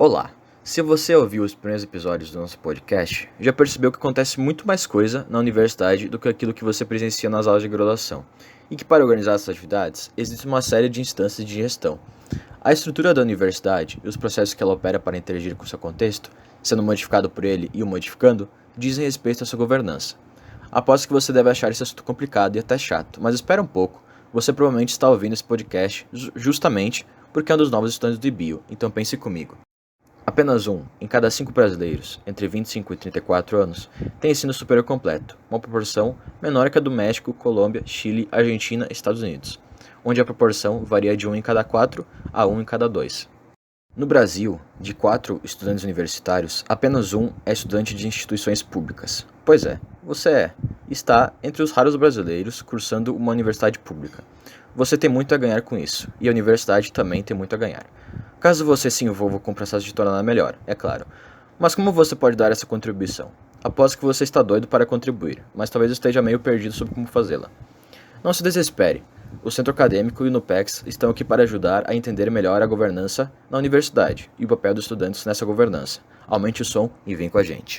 Olá! Se você ouviu os primeiros episódios do nosso podcast, já percebeu que acontece muito mais coisa na universidade do que aquilo que você presencia nas aulas de graduação, e que para organizar essas atividades existe uma série de instâncias de gestão. A estrutura da universidade e os processos que ela opera para interagir com seu contexto, sendo modificado por ele e o modificando, dizem respeito à sua governança. Aposto que você deve achar esse assunto complicado e até chato, mas espera um pouco, você provavelmente está ouvindo esse podcast justamente porque é um dos novos estudantes do IBio, então pense comigo. Apenas um em cada 5 brasileiros, entre 25 e 34 anos, tem ensino superior completo, uma proporção menor que a do México, Colômbia, Chile, Argentina e Estados Unidos, onde a proporção varia de 1 em cada 4 a 1 em cada 2. No Brasil, de 4 estudantes universitários, apenas um é estudante de instituições públicas. Pois é, você está entre os raros brasileiros cursando uma universidade pública. Você tem muito a ganhar com isso, e a universidade também tem muito a ganhar. Caso você se envolva com o processo de torná-la melhor, é claro. Mas como você pode dar essa contribuição? Aposto que você está doido para contribuir, mas talvez esteja meio perdido sobre como fazê-la. Não se desespere. O Centro Acadêmico e o NUPEX estão aqui para ajudar a entender melhor a governança na universidade e o papel dos estudantes nessa governança. Aumente o som e vem com a gente.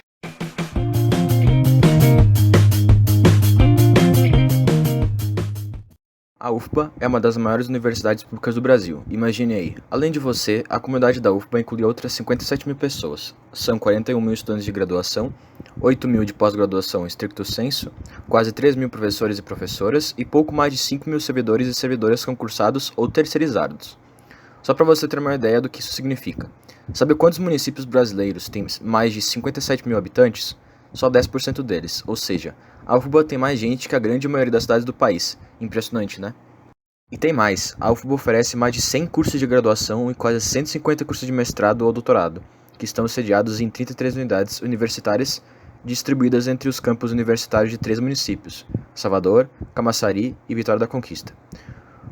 A UFBA é uma das maiores universidades públicas do Brasil. Imagine aí, além de você, a comunidade da UFBA inclui outras 57 mil pessoas. São 41 mil estudantes de graduação, 8 mil de pós-graduação stricto sensu, quase 3 mil professores e professoras e pouco mais de 5 mil servidores e servidoras concursados ou terceirizados. Só para você ter uma ideia do que isso significa. Sabe quantos municípios brasileiros têm mais de 57 mil habitantes? Só 10% deles, ou seja, a UFBA tem mais gente que a grande maioria das cidades do país. Impressionante, né? E tem mais, a UFBA oferece mais de 100 cursos de graduação e quase 150 cursos de mestrado ou doutorado, que estão sediados em 33 unidades universitárias distribuídas entre os campos universitários de 3 municípios, Salvador, Camaçari e Vitória da Conquista.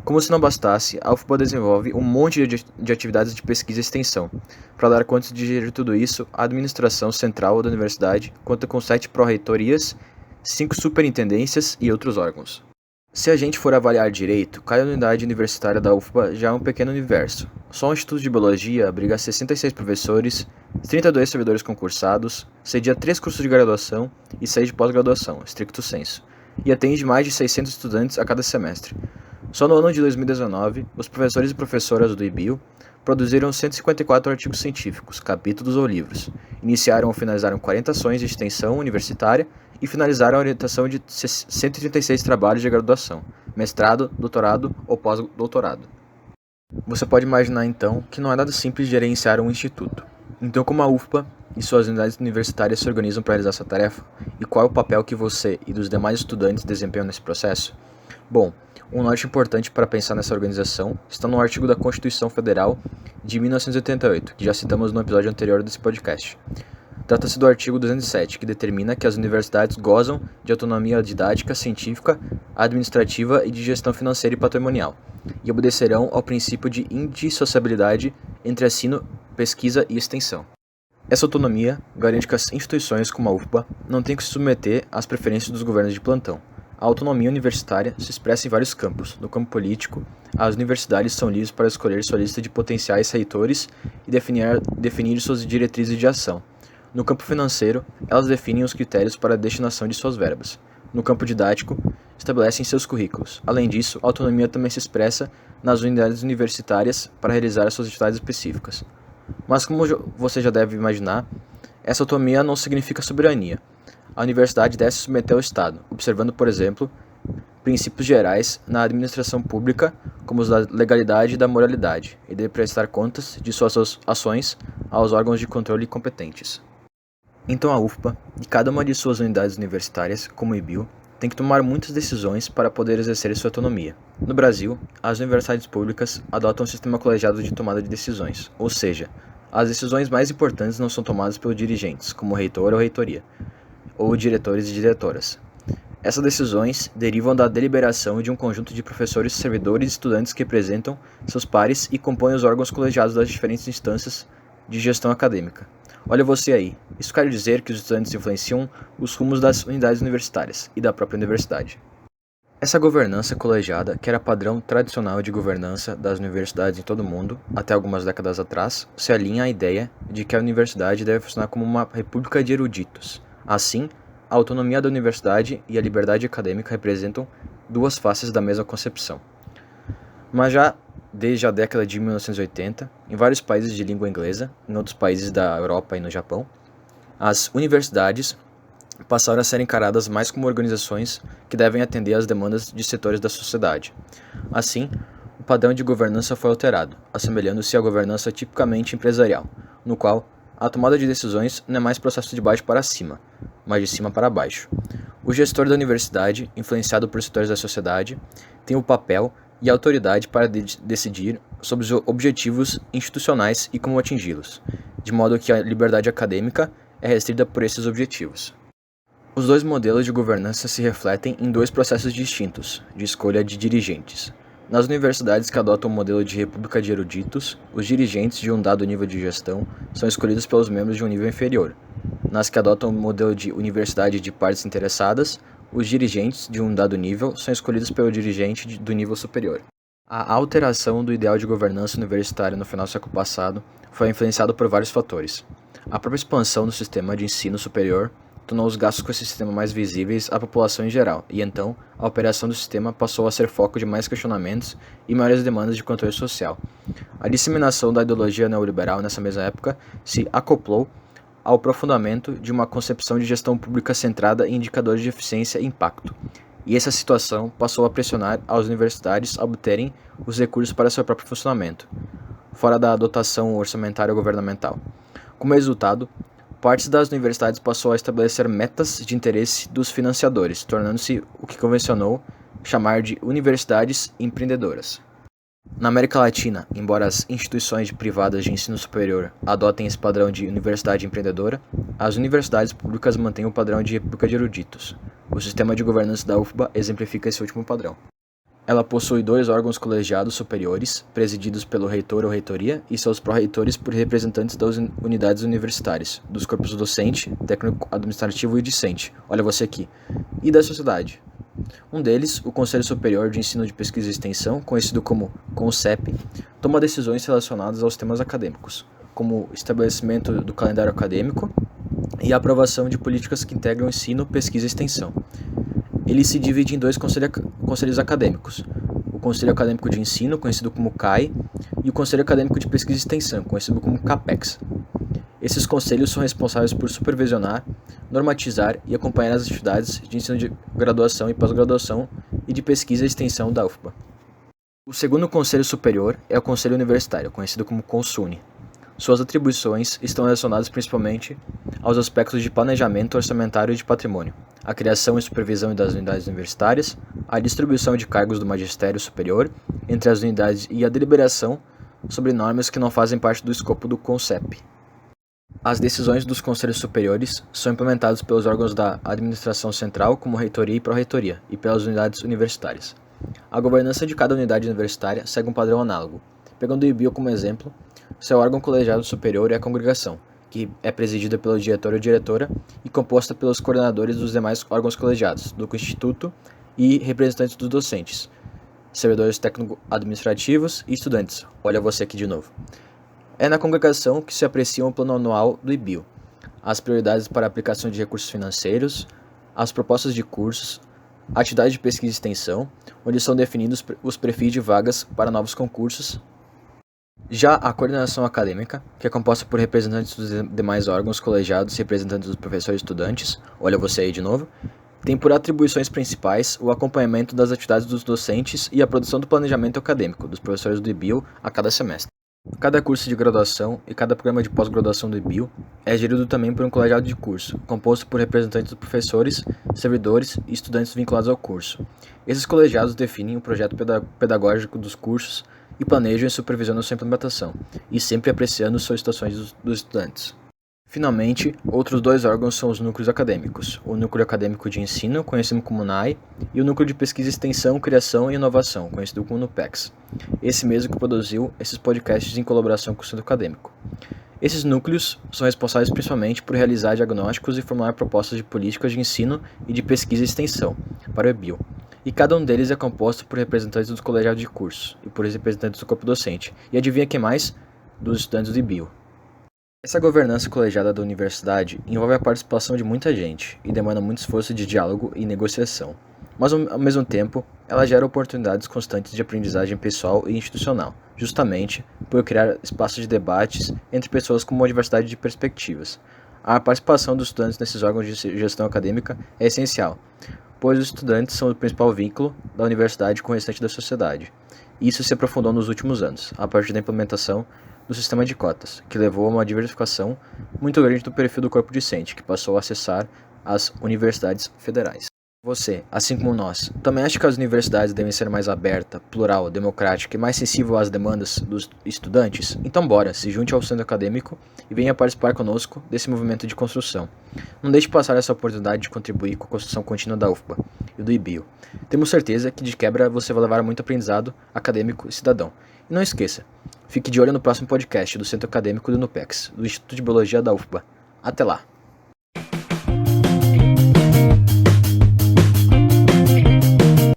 Como se não bastasse, a UFBA desenvolve um monte de atividades de pesquisa e extensão. Para dar conta de gerir tudo isso, a administração central da universidade conta com 7 pró-reitorias, 5 superintendências e outros órgãos. Se a gente for avaliar direito, cada unidade universitária da UFBA já é um pequeno universo. Só o Instituto de Biologia abriga 66 professores, 32 servidores concursados, cedia 3 cursos de graduação e 6 de pós-graduação, stricto sensu, e atende mais de 600 estudantes a cada semestre. Só no ano de 2019, os professores e professoras do IBio produziram 154 artigos científicos, capítulos ou livros, iniciaram ou finalizaram 40 ações de extensão universitária e finalizaram a orientação de 136 trabalhos de graduação, mestrado, doutorado ou pós-doutorado. Você pode imaginar então que não é nada simples gerenciar um instituto. Então, como a UFBA e suas unidades universitárias se organizam para realizar essa tarefa, e qual é o papel que você e dos demais estudantes desempenham nesse processo? Bom, um norte importante para pensar nessa organização está no artigo da Constituição Federal de 1988, que já citamos no episódio anterior desse podcast. Trata-se do artigo 207, que determina que as universidades gozam de autonomia didática, científica, administrativa e de gestão financeira e patrimonial, e obedecerão ao princípio de indissociabilidade entre ensino, pesquisa e extensão. Essa autonomia garante que as instituições como a UFBA não têm que se submeter às preferências dos governos de plantão. A autonomia universitária se expressa em vários campos. No campo político, as universidades são livres para escolher sua lista de potenciais reitores e definir suas diretrizes de ação. No campo financeiro, elas definem os critérios para a destinação de suas verbas. No campo didático, estabelecem seus currículos. Além disso, a autonomia também se expressa nas unidades universitárias para realizar suas atividades específicas. Mas como você já deve imaginar, essa autonomia não significa soberania. A universidade deve se submeter ao Estado, observando, por exemplo, princípios gerais na administração pública, como os da legalidade e da moralidade, e deve prestar contas de suas ações aos órgãos de controle competentes. Então a UFBA, e cada uma de suas unidades universitárias, como o IBio, tem que tomar muitas decisões para poder exercer sua autonomia. No Brasil, as universidades públicas adotam um sistema colegiado de tomada de decisões, ou seja, as decisões mais importantes não são tomadas pelos dirigentes, como reitor ou reitoria, ou diretores e diretoras. Essas decisões derivam da deliberação de um conjunto de professores, servidores e estudantes que representam seus pares e compõem os órgãos colegiados das diferentes instâncias de gestão acadêmica. Olha você aí, isso quer dizer que os estudantes influenciam os rumos das unidades universitárias e da própria universidade. Essa governança colegiada, que era padrão tradicional de governança das universidades em todo o mundo, até algumas décadas atrás, se alinha à ideia de que a universidade deve funcionar como uma república de eruditos. Assim, a autonomia da universidade e a liberdade acadêmica representam duas faces da mesma concepção. Mas já desde a década de 1980, em vários países de língua inglesa, em outros países da Europa e no Japão, as universidades passaram a ser encaradas mais como organizações que devem atender às demandas de setores da sociedade. Assim, o padrão de governança foi alterado, assemelhando-se à governança tipicamente empresarial, no qual a tomada de decisões não é mais processo de baixo para cima, mas de cima para baixo. O gestor da universidade, influenciado por setores da sociedade, tem o papel e a autoridade para decidir sobre os objetivos institucionais e como atingi-los, de modo que a liberdade acadêmica é restrita por esses objetivos. Os dois modelos de governança se refletem em dois processos distintos de escolha de dirigentes. Nas universidades que adotam o modelo de república de eruditos, os dirigentes de um dado nível de gestão são escolhidos pelos membros de um nível inferior. Nas que adotam o modelo de universidade de partes interessadas, os dirigentes de um dado nível são escolhidos pelo dirigente do nível superior. A alteração do ideal de governança universitária no final do século passado foi influenciada por vários fatores. A própria expansão do sistema de ensino superior tornou os gastos com esse sistema mais visíveis à população em geral, e então a operação do sistema passou a ser foco de mais questionamentos e maiores demandas de controle social. A disseminação da ideologia neoliberal nessa mesma época se acoplou ao aprofundamento de uma concepção de gestão pública centrada em indicadores de eficiência e impacto, e essa situação passou a pressionar as universidades a obterem os recursos para seu próprio funcionamento, fora da dotação orçamentária governamental. Como resultado, partes das universidades passou a estabelecer metas de interesse dos financiadores, tornando-se o que convencionou chamar de universidades empreendedoras. Na América Latina, embora as instituições privadas de ensino superior adotem esse padrão de universidade empreendedora, as universidades públicas mantêm o padrão de república de eruditos. O sistema de governança da UFBA exemplifica esse último padrão. Ela possui dois órgãos colegiados superiores, presididos pelo reitor ou reitoria, e seus pró-reitores por representantes das unidades universitárias, dos corpos docente, técnico, administrativo e discente, olha você aqui, e da sociedade. Um deles, o Conselho Superior de Ensino de Pesquisa e Extensão, conhecido como CONCEP, toma decisões relacionadas aos temas acadêmicos, como o estabelecimento do calendário acadêmico e a aprovação de políticas que integram ensino, pesquisa e extensão. Ele se divide em dois conselhos acadêmicos, o Conselho Acadêmico de Ensino, conhecido como CAI, e o Conselho Acadêmico de Pesquisa e Extensão, conhecido como CAPEX. Esses conselhos são responsáveis por supervisionar, normatizar e acompanhar as atividades de ensino de graduação e pós-graduação e de pesquisa e extensão da UFBA. O segundo conselho superior é o Conselho Universitário, conhecido como CONSUNE. Suas atribuições estão relacionadas principalmente aos aspectos de planejamento orçamentário e de patrimônio, a criação e supervisão das unidades universitárias, a distribuição de cargos do magistério superior entre as unidades e a deliberação sobre normas que não fazem parte do escopo do CONCEP. As decisões dos conselhos superiores são implementadas pelos órgãos da administração central, como reitoria e pró-reitoria, e pelas unidades universitárias. A governança de cada unidade universitária segue um padrão análogo. Pegando o IBIO como exemplo, seu órgão colegiado superior é a congregação, que é presidida pelo diretor ou diretora e composta pelos coordenadores dos demais órgãos colegiados, do instituto e representantes dos docentes, servidores técnico-administrativos e estudantes. Olha você aqui de novo. É na congregação que se aprecia o plano anual do IBIO, as prioridades para a aplicação de recursos financeiros, as propostas de cursos, a atividade de pesquisa e extensão, onde são definidos os perfis de vagas para novos concursos. Já a coordenação acadêmica, que é composta por representantes dos demais órgãos colegiados e representantes dos professores e estudantes, olha você aí de novo, tem por atribuições principais o acompanhamento das atividades dos docentes e a produção do planejamento acadêmico dos professores do IBIO a cada semestre. Cada curso de graduação e cada programa de pós-graduação do IBIO é gerido também por um colegiado de curso, composto por representantes dos professores, servidores e estudantes vinculados ao curso. Esses colegiados definem o projeto pedagógico dos cursos e planejam e supervisionam sua implementação, e sempre apreciando as solicitações dos estudantes. Finalmente, outros dois órgãos são os núcleos acadêmicos, o Núcleo Acadêmico de Ensino, conhecido como NAE, e o Núcleo de Pesquisa, Extensão, Criação e Inovação, conhecido como NUPEX, esse mesmo que produziu esses podcasts em colaboração com o Centro Acadêmico. Esses núcleos são responsáveis principalmente por realizar diagnósticos e formular propostas de políticas de ensino e de pesquisa e extensão para o IBIO, e cada um deles é composto por representantes dos colegiados de curso e por representantes do corpo docente. E adivinha quem mais? Dos estudantes do IBIO. Essa governança colegiada da universidade envolve a participação de muita gente e demanda muito esforço de diálogo e negociação. Mas, ao mesmo tempo, ela gera oportunidades constantes de aprendizagem pessoal e institucional, justamente por criar espaços de debates entre pessoas com uma diversidade de perspectivas. A participação dos estudantes nesses órgãos de gestão acadêmica é essencial, pois os estudantes são o principal vínculo da universidade com o restante da sociedade. Isso se aprofundou nos últimos anos, a partir da implementação do sistema de cotas, que levou a uma diversificação muito grande do perfil do corpo docente, que passou a acessar as universidades federais. Você, assim como nós, também acha que as universidades devem ser mais aberta, plural, democrática e mais sensível às demandas dos estudantes? Então bora, se junte ao centro acadêmico e venha participar conosco desse movimento de construção. Não deixe passar essa oportunidade de contribuir com a construção contínua da UFBA e do IBIO. Temos certeza que de quebra você vai levar muito aprendizado acadêmico e cidadão. E não esqueça, fique de olho no próximo podcast do Centro Acadêmico do NUPEX, do Instituto de Biologia da UFBA. Até lá!